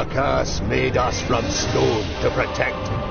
curse made us from stone to protect.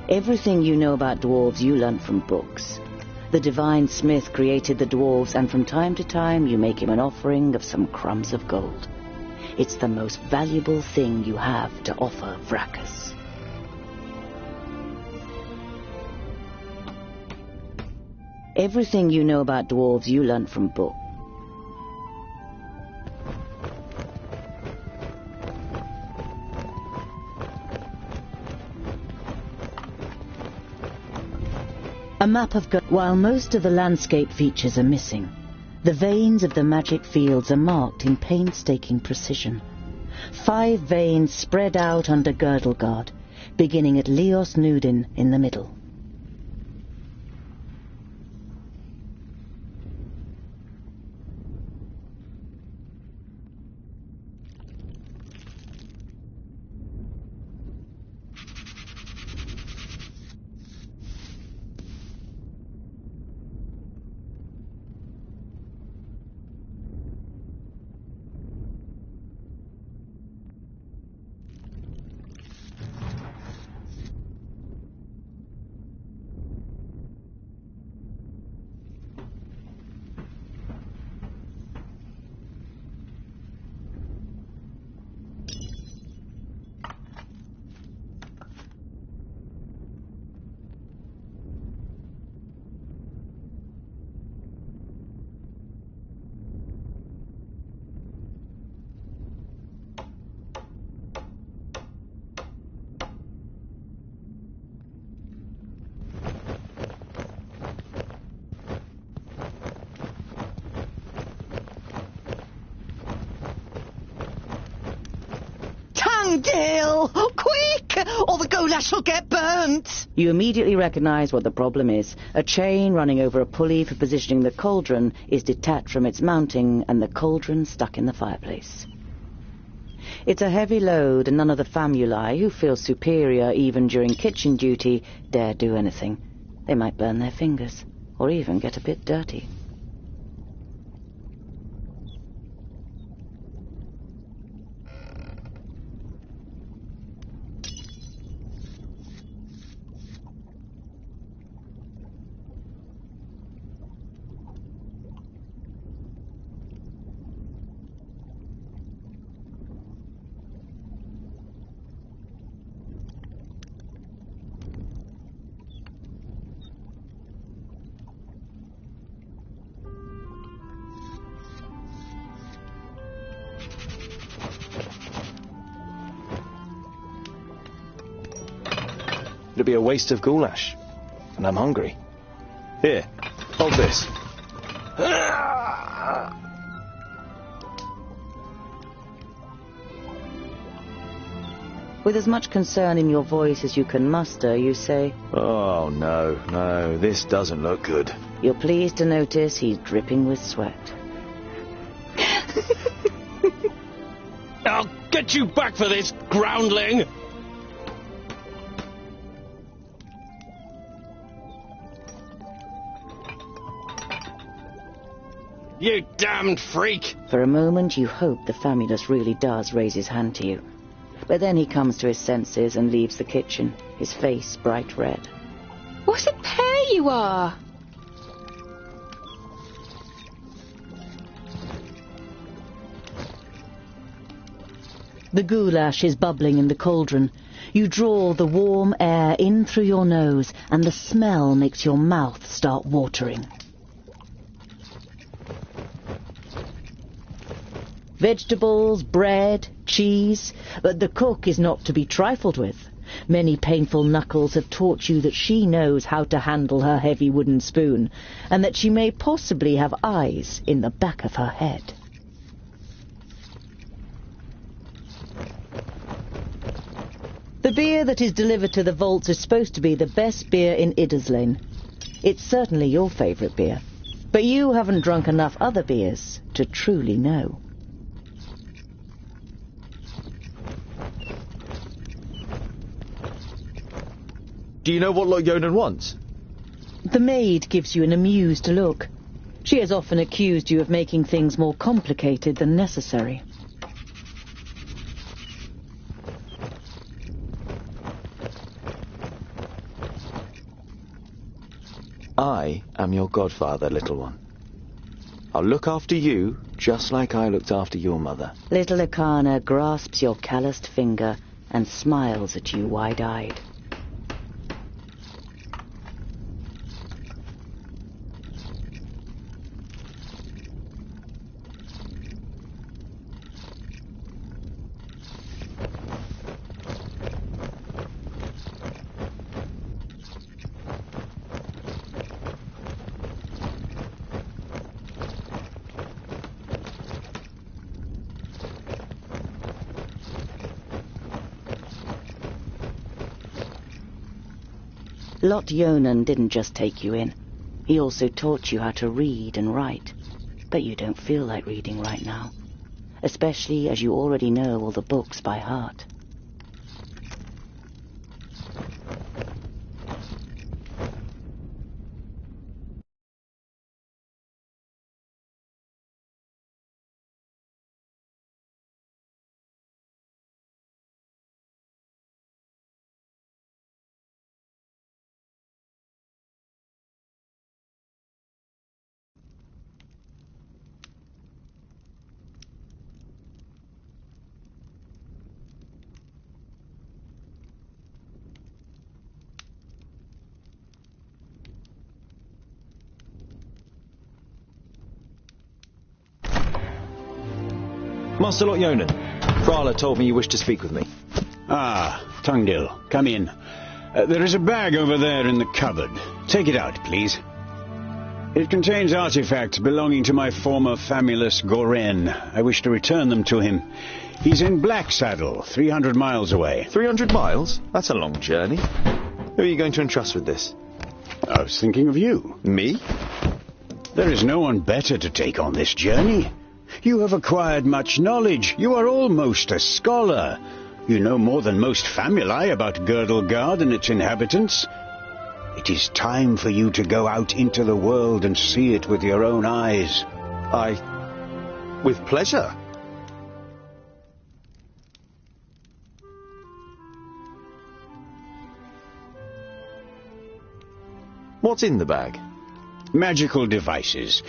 Everything you know about dwarves you learnt from books. The divine smith created the dwarves, and from time to time you make him an offering of some crumbs of gold. It's the most valuable thing you have to offer Vracus. Everything you know about dwarves you learnt from books. A map of while most of the landscape features are missing, the veins of the magic fields are marked in painstaking precision. 5 veins spread out under Girdlegard, beginning at Leos Nudin in the middle. Gale! Quick! or the goulash will get burnt! You immediately recognize what the problem is. A chain running over a pulley for positioning the cauldron is detached from its mounting, and the cauldron stuck in the fireplace. It's a heavy load, and none of the famuli, who feel superior even during kitchen duty, dare do anything. They might burn their fingers, or even get a bit dirty. It'd be a waste of goulash. And I'm hungry. Here, hold this. With as much concern in your voice as you can muster, you say, Oh, no, this doesn't look good. You're pleased to notice he's dripping with sweat. I'll get you back for this, groundling! You damned freak! For a moment you hope the famulus really does raise his hand to you. But then he comes to his senses and leaves the kitchen, his face bright red. What a pair you are! The goulash is bubbling in the cauldron. You draw the warm air in through your nose, and the smell makes your mouth start watering. Vegetables, bread, cheese, but the cook is not to be trifled with. Many painful knuckles have taught you that she knows how to handle her heavy wooden spoon, and that she may possibly have eyes in the back of her head. The beer that is delivered to the vaults is supposed to be the best beer in Idderslane. It's certainly your favourite beer, but you haven't drunk enough other beers to truly know. Do you know what Lot Yonan wants? The maid gives you an amused look. She has often accused you of making things more complicated than necessary. I am your godfather, little one. I'll look after you just like I looked after your mother. Little Akana grasps your calloused finger and smiles at you wide-eyed. Lot Yonan didn't just take you in. He also taught you how to read and write. But you don't feel like reading right now, especially as you already know all the books by heart. Master Lot Yonan, Frala told me you wished to speak with me. Ah, Tungdil, come in. There is a bag over there in the cupboard. Take it out, please. It contains artifacts belonging to my former famulus Goren. I wish to return them to him. He's in Blacksaddle, 300 miles away. 300 miles? That's a long journey. Who are you going to entrust with this? I was thinking of you. Me? There is no one better to take on this journey. You have acquired much knowledge. You are almost a scholar. You know more than most famuli about Girdlegard and its inhabitants. It is time for you to go out into the world and see it with your own eyes. With pleasure. What's in the bag? Magical devices.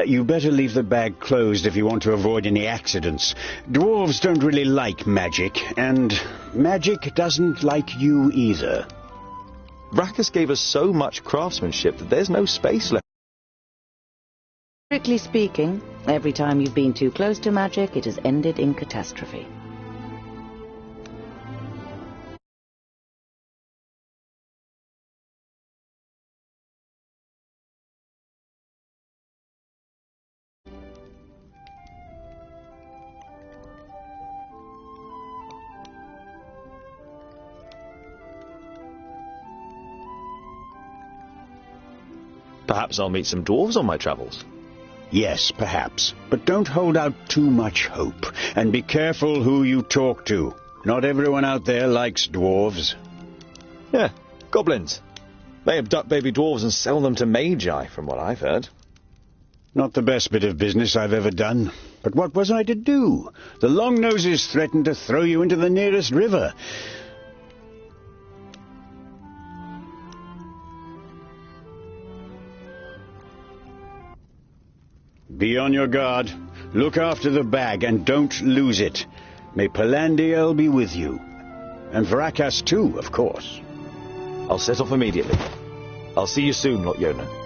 You better leave the bag closed if you want to avoid any accidents. Dwarves don't really like magic, and magic doesn't like you either. Rackus gave us so much craftsmanship that there's no space left. Strictly speaking, every time you've been too close to magic, it has ended in catastrophe. Perhaps I'll meet some dwarves on my travels. Yes, perhaps. But don't hold out too much hope. And be careful who you talk to. Not everyone out there likes dwarves. Yeah, goblins. They abduct baby dwarves and sell them to magi, from what I've heard. Not the best bit of business I've ever done. But what was I to do? The Longnoses threatened to throw you into the nearest river. Be on your guard. Look after the bag and don't lose it. May Palandiel be with you. And Varakas too, of course. I'll set off immediately. I'll see you soon, Lot Yona.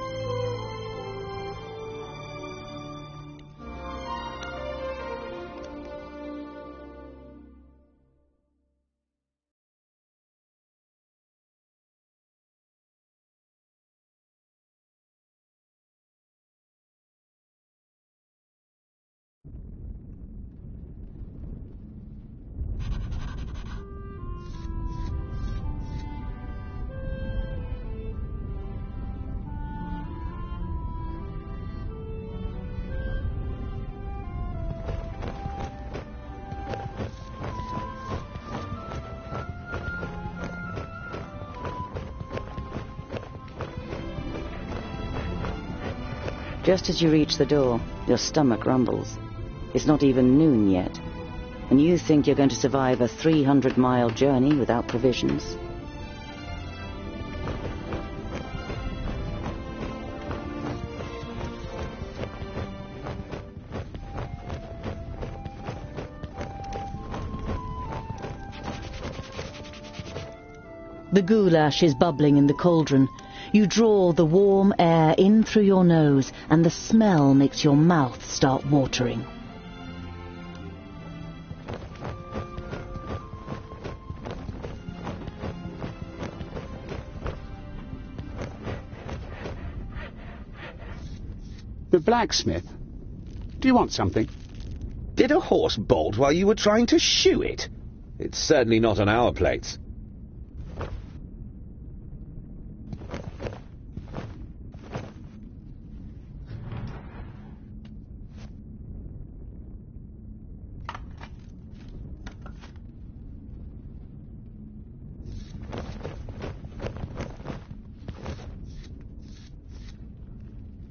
Just as you reach the door, your stomach rumbles. It's not even noon yet, and you think you're going to survive a 300-mile journey without provisions. The goulash is bubbling in the cauldron. You draw the warm air in through your nose, and the smell makes your mouth start watering. The blacksmith? Do you want something? Did a horse bolt while you were trying to shoe it? It's certainly not on our plates.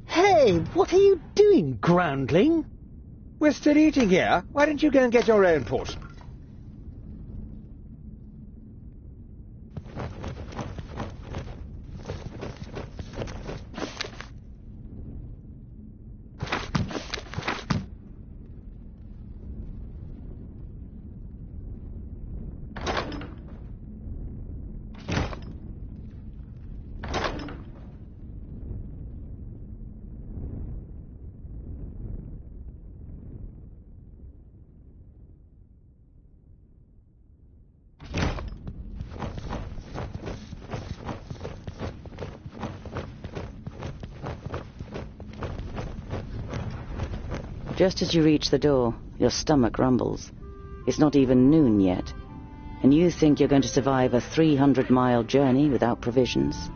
Hey, what are you doing, groundling? We're still eating here. Why don't you go and get your own portion? Just as you reach the door, your stomach rumbles. It's not even noon yet, and you think you're going to survive a 300-mile journey without provisions.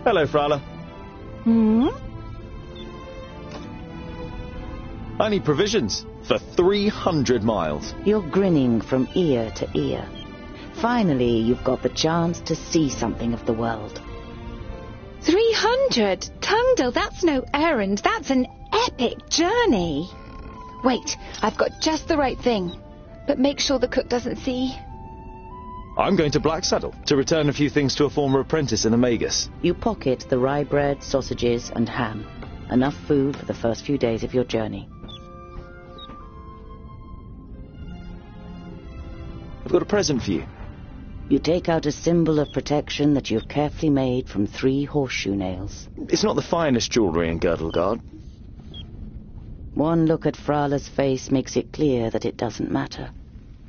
Hello, Frala. I need provisions for 300 miles. You're grinning from ear to ear. Finally, you've got the chance to see something of the world. 300? Tungdil, that's no errand. That's an epic journey. Wait, I've got just the right thing. But make sure the cook doesn't see. I'm going to Blacksaddle to return a few things to a former apprentice in Amagus. You pocket the rye bread, sausages, and ham. Enough food for the first few days of your journey. I've got a present for you. You take out a symbol of protection that you've carefully made from 3 horseshoe nails. It's not the finest jewellery in Girdlegard. One look at Frala's face makes it clear that it doesn't matter.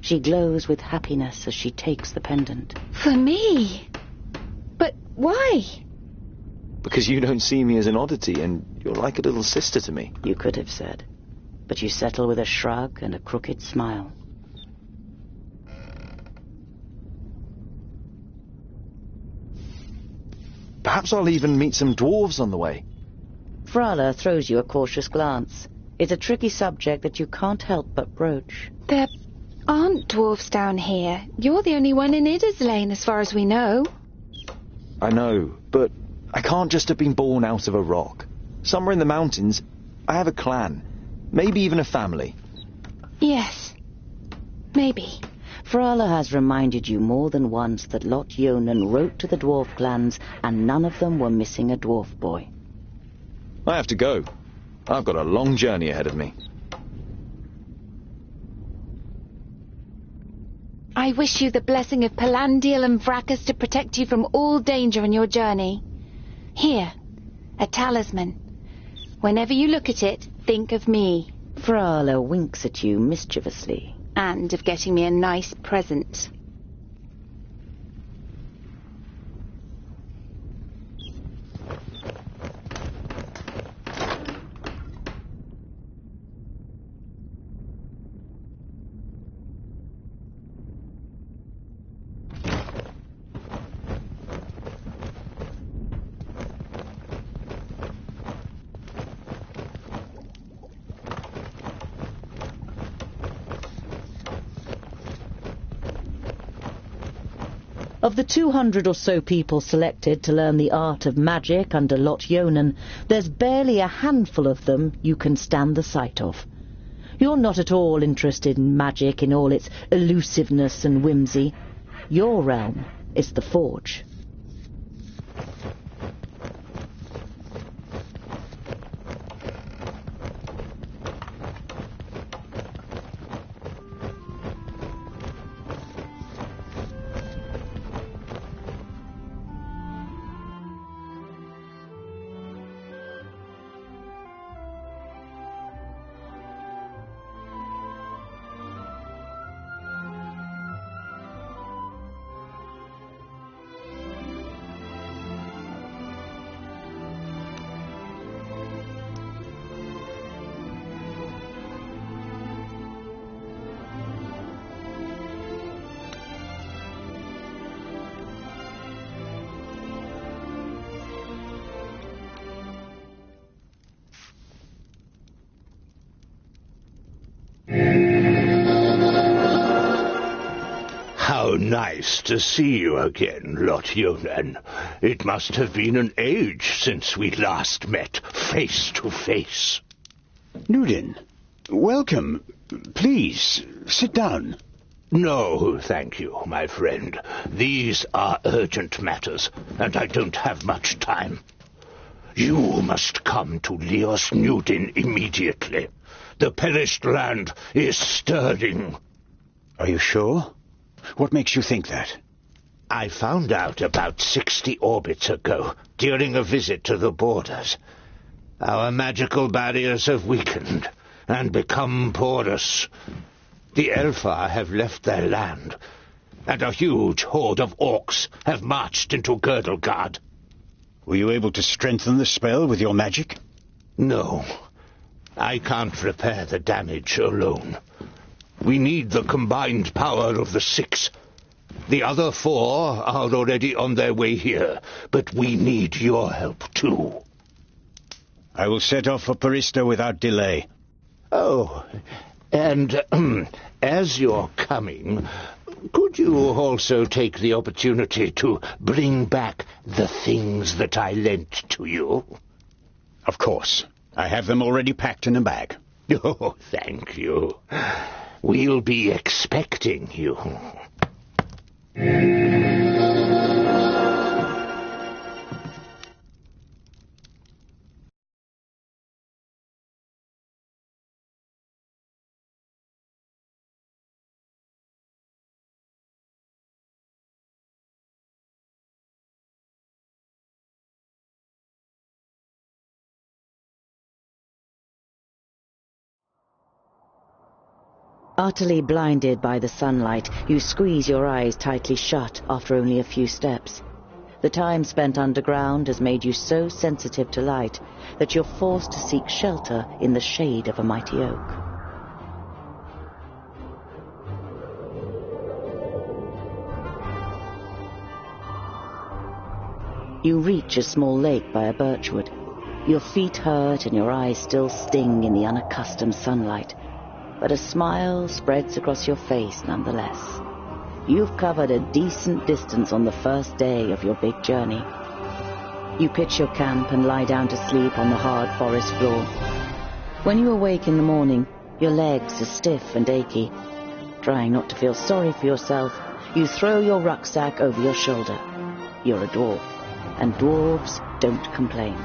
She glows with happiness as she takes the pendant. For me? But why? Because you don't see me as an oddity, and you're like a little sister to me. You could have said, but you settle with a shrug and a crooked smile. Perhaps I'll even meet some dwarves on the way. Frala throws you a cautious glance. It's a tricky subject that you can't help but broach. There aren't dwarfs down here. You're the only one in Ida's Lane, as far as we know. I know, but I can't just have been born out of a rock. Somewhere in the mountains, I have a clan. Maybe even a family. Yes. Maybe. Frala has reminded you more than once that Lot Yonan wrote to the dwarf clans, and none of them were missing a dwarf boy. I have to go. I've got a long journey ahead of me. I wish you the blessing of Palandial and Vracus to protect you from all danger on your journey. Here, a talisman. Whenever you look at it, think of me. Frala winks at you mischievously. And of getting me a nice present. Of the 200 or so people selected to learn the art of magic under Lot Yonan, there's barely a handful of them you can stand the sight of. You're not at all interested in magic in all its elusiveness and whimsy. Your realm is the Forge. How nice to see you again, Lot Yonan. It must have been an age since we last met face to face. Nudin, welcome. Please, sit down. No, thank you, my friend. These are urgent matters, and I don't have much time. You must come to Leos Nudin immediately. The perished land is stirring. Are you sure? What makes you think that? I found out about 60 orbits ago, during a visit to the borders. Our magical barriers have weakened and become porous. The Elfar have left their land, and a huge horde of orcs have marched into Girdlegard. Were you able to strengthen the spell with your magic? No, I can't repair the damage alone. We need the combined power of the 6. The other 4 are already on their way here, but we need your help too. I will set off for Parista without delay. Oh, and as you're coming, could you also take the opportunity to bring back the things that I lent to you? Of course. I have them already packed in a bag. Oh, thank you. We'll be expecting you. Utterly blinded by the sunlight, you squeeze your eyes tightly shut after only a few steps. The time spent underground has made you so sensitive to light that you're forced to seek shelter in the shade of a mighty oak. You reach a small lake by a birchwood. Your feet hurt and your eyes still sting in the unaccustomed sunlight, but a smile spreads across your face nonetheless. You've covered a decent distance on the first day of your big journey. You pitch your camp and lie down to sleep on the hard forest floor. When you awake in the morning, your legs are stiff and achy. Trying not to feel sorry for yourself, you throw your rucksack over your shoulder. You're a dwarf, and dwarves don't complain.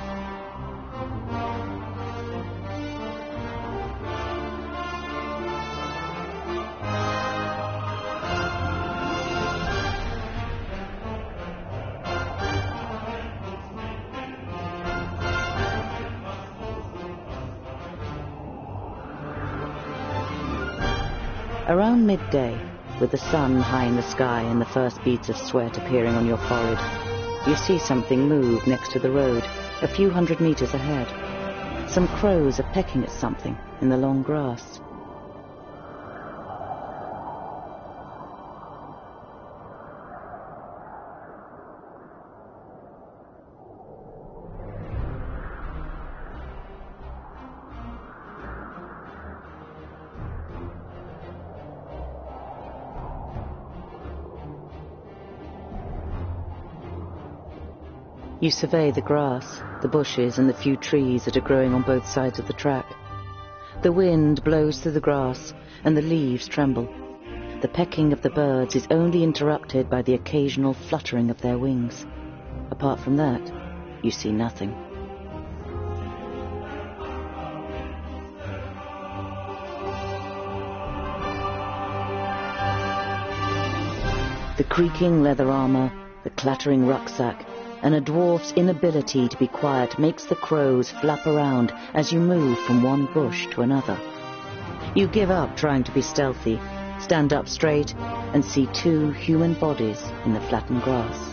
Around midday, with the sun high in the sky and the first beads of sweat appearing on your forehead, you see something move next to the road, a few 100 meters ahead. Some crows are pecking at something in the long grass. You survey the grass, the bushes and the few trees that are growing on both sides of the track. The wind blows through the grass and the leaves tremble. The pecking of the birds is only interrupted by the occasional fluttering of their wings. Apart from that, you see nothing. The creaking leather armor, the clattering rucksack, and a dwarf's inability to be quiet makes the crows flap around as you move from one bush to another. You give up trying to be stealthy, stand up straight, and see 2 human bodies in the flattened grass.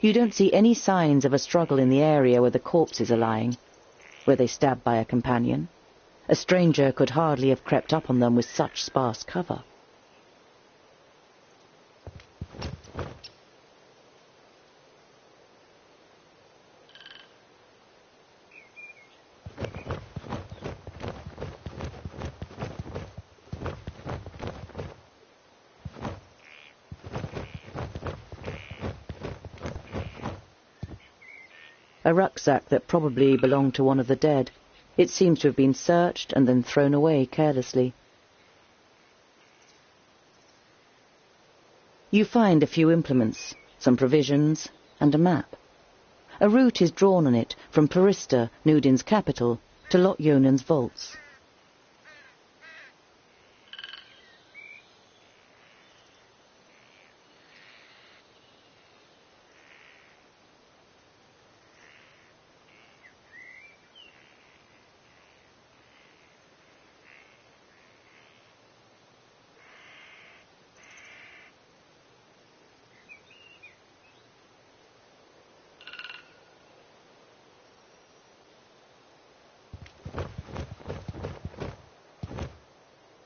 You don't see any signs of a struggle in the area where the corpses are lying. Were they stabbed by a companion? A stranger could hardly have crept up on them with such sparse cover. A rucksack that probably belonged to one of the dead. It seems to have been searched and then thrown away carelessly. You find a few implements, some provisions, and a map. A route is drawn on it from Parista, Nudin's capital, to Lot-Yonan's vaults.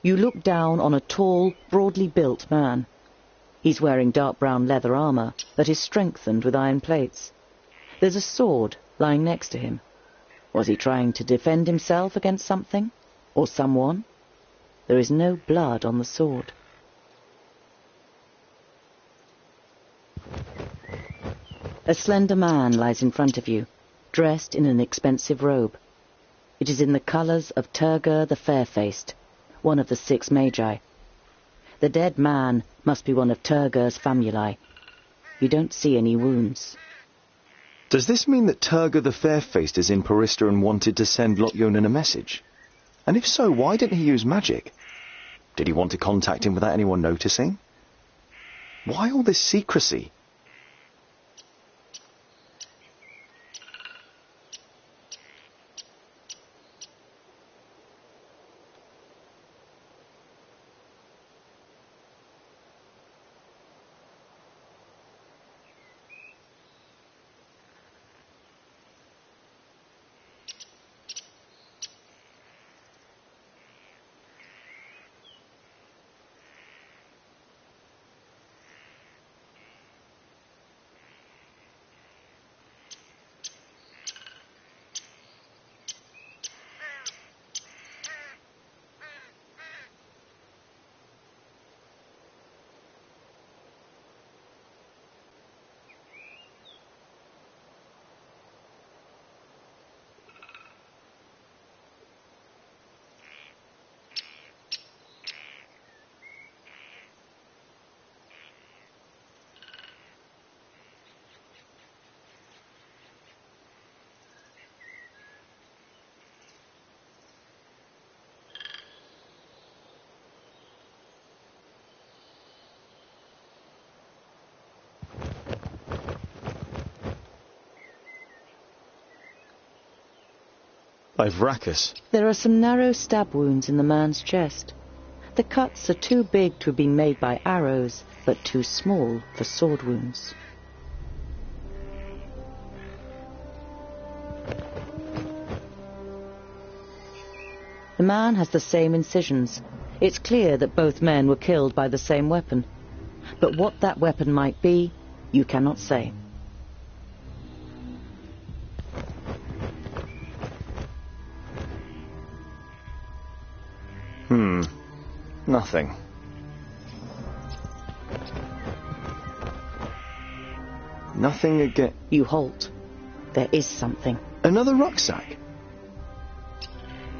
You look down on a tall, broadly built man. He's wearing dark brown leather armour that is strengthened with iron plates. There's a sword lying next to him. Was he trying to defend himself against something? Or someone? There is no blood on the sword. A slender man lies in front of you, dressed in an expensive robe. It is in the colours of Turgur the Fair-Faced, one of the 6 magi. The dead man must be one of Turgur's famuli. You don't see any wounds. Does this mean that Turgur the Fair-Faced is in Parista and wanted to send Lot-Yonan a message? And if so, why didn't he use magic? Did he want to contact him without anyone noticing? Why all this secrecy? By Vrachus. There are some narrow stab wounds in the man's chest. The cuts are too big to have been made by arrows, but too small for sword wounds. The man has the same incisions. It's clear that both men were killed by the same weapon. But what that weapon might be, you cannot say. Nothing. Nothing again. You halt. There is something. Another rucksack?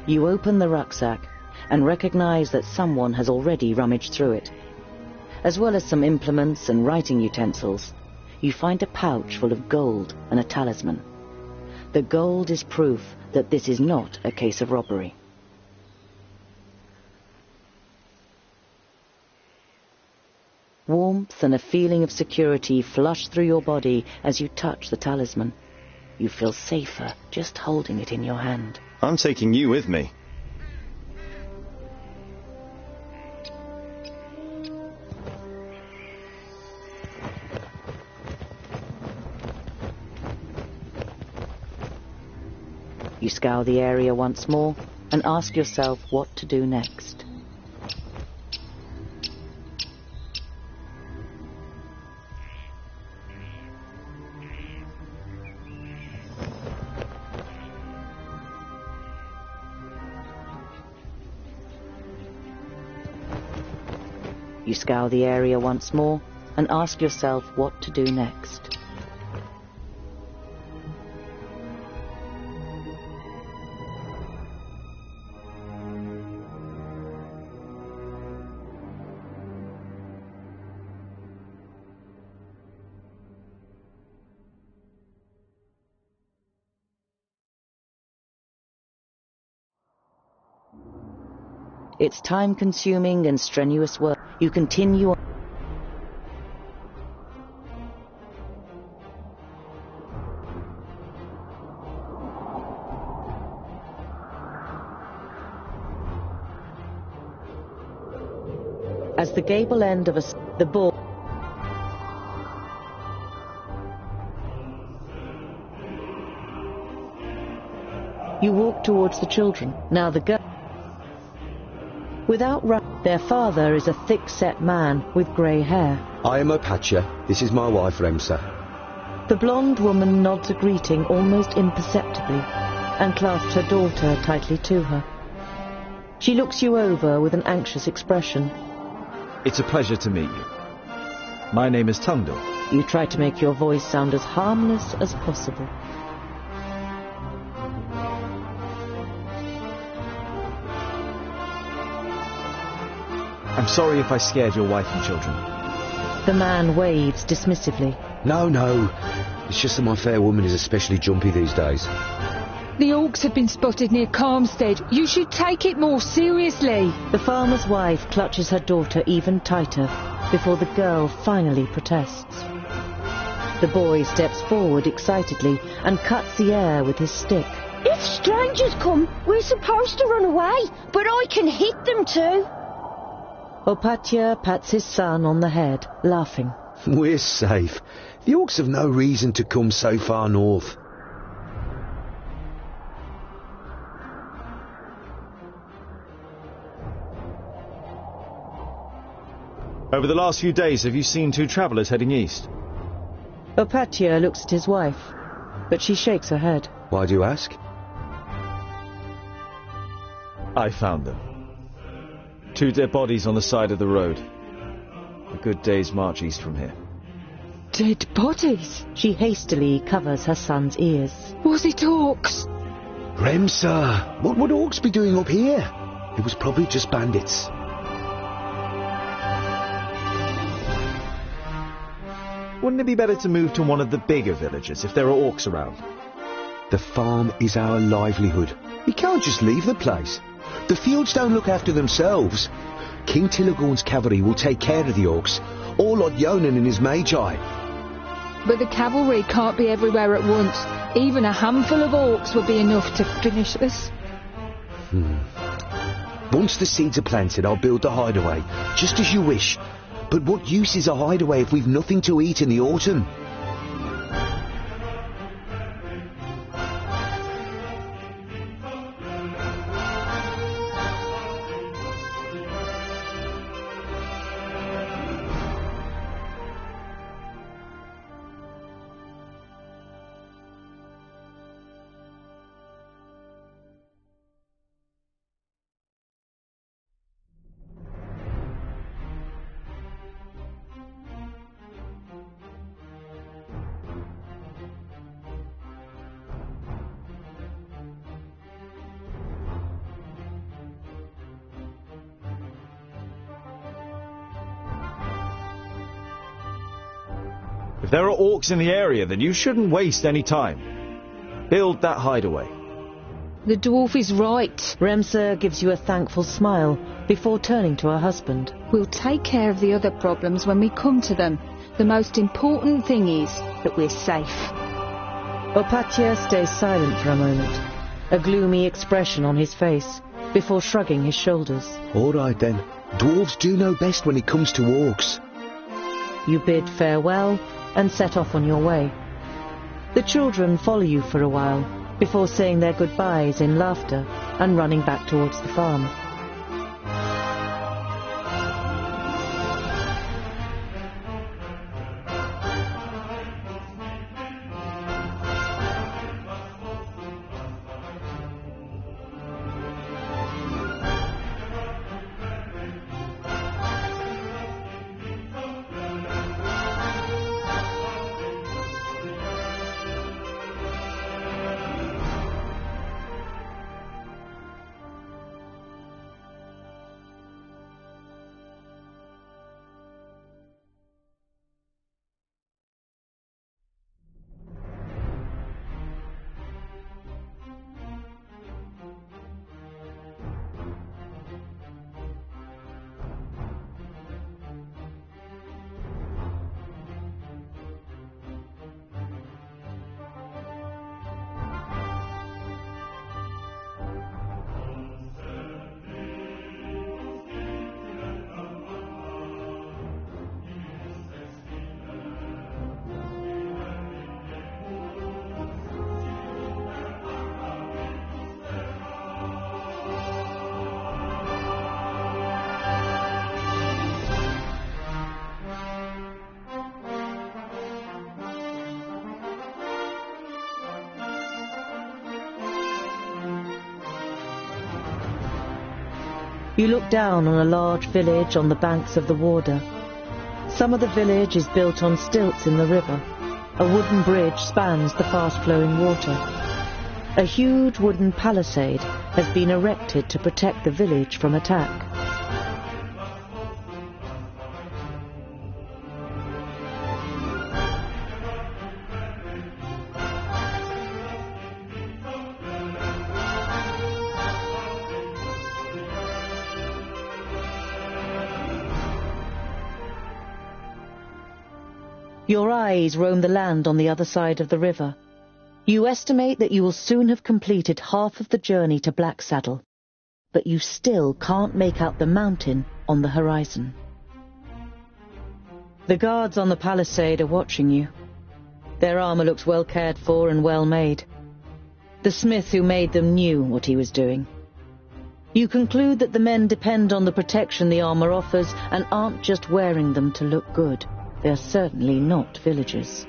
You open the rucksack and recognize that someone has already rummaged through it. As well as some implements and writing utensils, you find a pouch full of gold and a talisman. The gold is proof that this is not a case of robbery. Warmth and a feeling of security flush through your body as you touch the talisman. You feel safer just holding it in your hand. I'm taking you with me. You scour the area once more and ask yourself what to do next. You scour the area once more and ask yourself what to do next. It's time-consuming and strenuous work. You continue on. As the gable end of the ball. You walk towards the children. Now the girl. Without their father is a thick-set man with grey hair. I am Opatia. This is my wife, Remsa. The blonde woman nods a greeting almost imperceptibly and clasps her daughter tightly to her. She looks you over with an anxious expression. It's a pleasure to meet you. My name is Tungdal. You try to make your voice sound as harmless as possible. I'm sorry if I scared your wife and children. The man waves dismissively. No, no. It's just that my fair woman is especially jumpy these days. The orcs have been spotted near Calmstead. You should take it more seriously. The farmer's wife clutches her daughter even tighter before the girl finally protests. The boy steps forward excitedly and cuts the air with his stick. If strangers come, we're supposed to run away, but I can hit them too. Opatia pats his son on the head, laughing. We're safe. The orcs have no reason to come so far north. Over the last few days, have you seen two travellers heading east? Opatia looks at his wife, but she shakes her head. Why do you ask? I found them. Two dead bodies on the side of the road. A good day's march east from here. Dead bodies? She hastily covers her son's ears. Was it orcs? Remsa, what would orcs be doing up here? It was probably just bandits. Wouldn't it be better to move to one of the bigger villages if there are orcs around? The farm is our livelihood. We can't just leave the place. The fields don't look after themselves. King Tilagorn's cavalry will take care of the orcs, or Lord Yonan and his magi. But the cavalry can't be everywhere at once. Even a handful of orcs would be enough to finish us. Once the seeds are planted, I'll build the hideaway, just as you wish. But what use is a hideaway if we've nothing to eat in the autumn? If there are orcs in the area, then you shouldn't waste any time. Build that hideaway. The dwarf is right. Remsa gives you a thankful smile before turning to her husband. We'll take care of the other problems when we come to them. The most important thing is that we're safe. Opatia stays silent for a moment, a gloomy expression on his face, before shrugging his shoulders. All right then. Dwarves do know best when it comes to orcs. You bid farewell and set off on your way. The children follow you for a while, before saying their goodbyes in laughter and running back towards the farm. You look down on a large village on the banks of the Warder. Some of the village is built on stilts in the river. A wooden bridge spans the fast-flowing water. A huge wooden palisade has been erected to protect the village from attack. Your eyes roam the land on the other side of the river. You estimate that you will soon have completed half of the journey to Blacksaddle, but you still can't make out the mountain on the horizon. The guards on the palisade are watching you. Their armor looks well cared for and well made. The smith who made them knew what he was doing. You conclude that the men depend on the protection the armor offers and aren't just wearing them to look good. They're certainly not villagers.